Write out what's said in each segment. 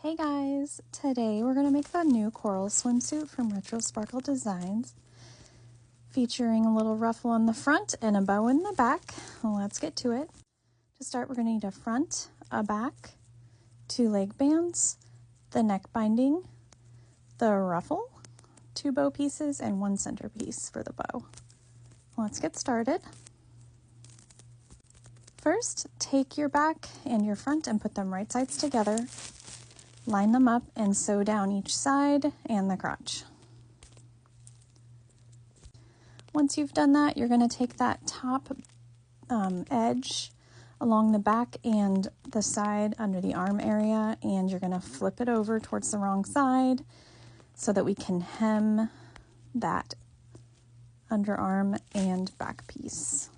Hey guys, today we're going to make the new coral swimsuit from Retro Sparkle Designs, featuring a little ruffle on the front and a bow in the back. Let's get to it. To start, we're going to need a front, a back, 2 leg bands, the neck binding, the ruffle, 2 bow pieces, and 1 center piece for the bow. Let's get started. First, take your back and your front and put them right sides together. Line them up and sew down each side and the crotch. Once you've done that, you're going to take that top edge along the back and the side under the arm area, and you're going to flip it over towards the wrong side so that we can hem that underarm and back piece.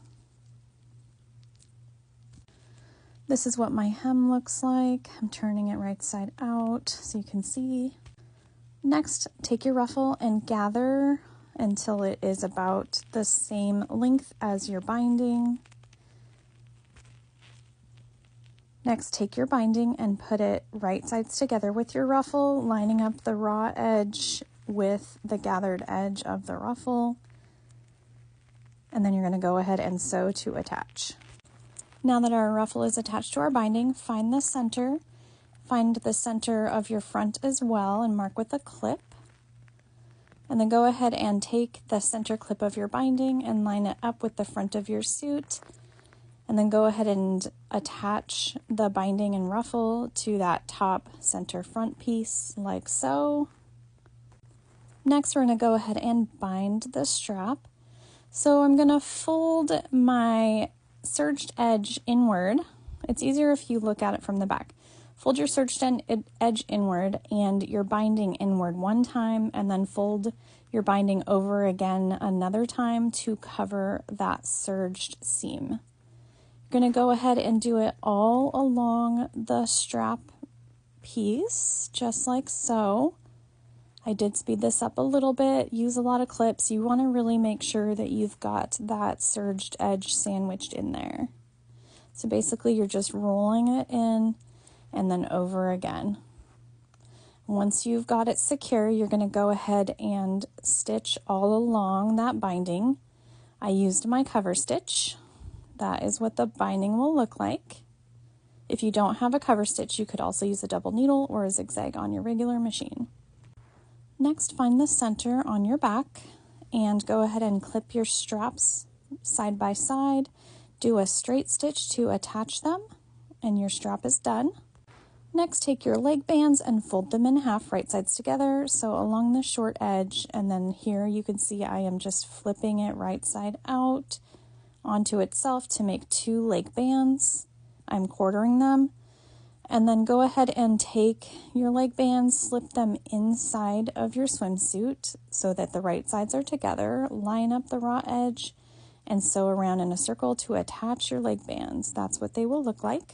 This is what my hem looks like. I'm turning it right side out so you can see. Next, take your ruffle and gather until it is about the same length as your binding. Next, take your binding and put it right sides together with your ruffle, lining up the raw edge with the gathered edge of the ruffle. And then you're going to go ahead and sew to attach. Now that our ruffle is attached to our binding, find the center of your front as well and mark with a clip. And then go ahead and take the center clip of your binding and line it up with the front of your suit. And then go ahead and attach the binding and ruffle to that top center front piece like so. Next, we're going to go ahead and bind the strap. So I'm going to fold my surged edge inward. It's easier if you look at it from the back. Fold your surged edge inward and your binding inward one time, and then fold your binding over again another time to cover that surged seam. You're going to go ahead and do it all along the strap piece, just like so. I did speed this up a little bit, use a lot of clips. You want to really make sure that you've got that surged edge sandwiched in there. So basically you're just rolling it in and then over again. Once you've got it secure, you're going to go ahead and stitch all along that binding. I used my cover stitch. That is what the binding will look like. If you don't have a cover stitch, you could also use a double needle or a zigzag on your regular machine. Next, find the center on your back and go ahead and clip your straps side by side. Do a straight stitch to attach them, and your strap is done. Next, take your leg bands and fold them in half right sides together, so along the short edge, and then here you can see I am just flipping it right side out onto itself to make 2 leg bands. I'm quartering them. And then go ahead and take your leg bands, slip them inside of your swimsuit so that the right sides are together, line up the raw edge, and sew around in a circle to attach your leg bands. That's what they will look like.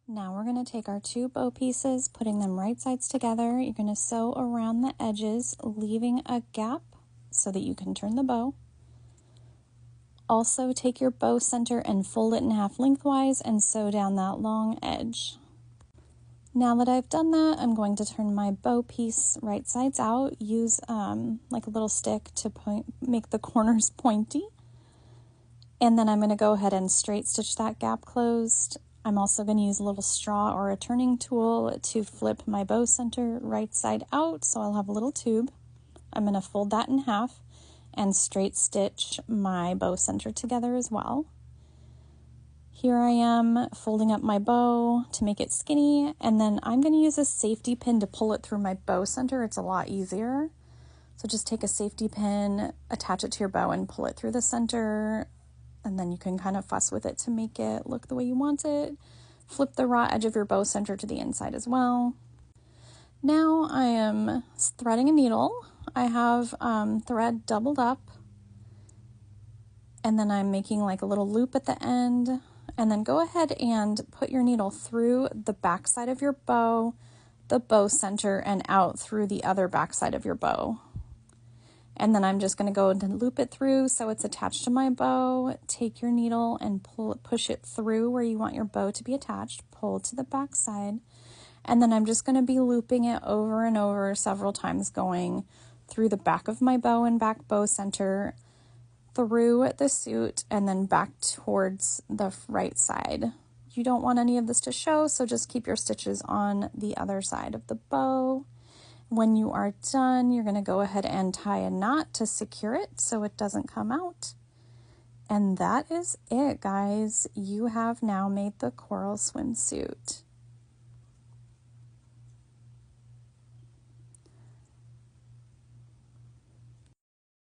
Now we're going to take our 2 bow pieces, putting them right sides together. You're going to sew around the edges, leaving a gap so that you can turn the bow. Also, take your bow center and fold it in half lengthwise and sew down that long edge. Now that I've done that, I'm going to turn my bow piece right sides out. Use like a little stick to make the corners pointy. And then I'm going to go ahead and straight stitch that gap closed. I'm also going to use a little straw or a turning tool to flip my bow center right side out, so I'll have a little tube. I'm going to fold that in half and straight stitch my bow center together as well. Here I am folding up my bow to make it skinny, and then I'm going to use a safety pin to pull it through my bow center. It's a lot easier. So just take a safety pin, attach it to your bow, and pull it through the center, and then you can kind of fuss with it to make it look the way you want it. Flip the raw edge of your bow center to the inside as well. Now I am threading a needle. I have thread doubled up, and then I'm making like a little loop at the end, and then go ahead and put your needle through the back side of your bow, the bow center, and out through the other back side of your bow. And then I'm just going to go and loop it through so it's attached to my bow. Take your needle and push it through where you want your bow to be attached, pull to the back side, And then I'm just going to be looping it over and over several times, going through the back of my bow and back bow center, through the suit, and then back towards the right side. You don't want any of this to show, so just keep your stitches on the other side of the bow. When you are done, you're going to go ahead and tie a knot to secure it so it doesn't come out. And that is it, guys. You have now made the coral swimsuit.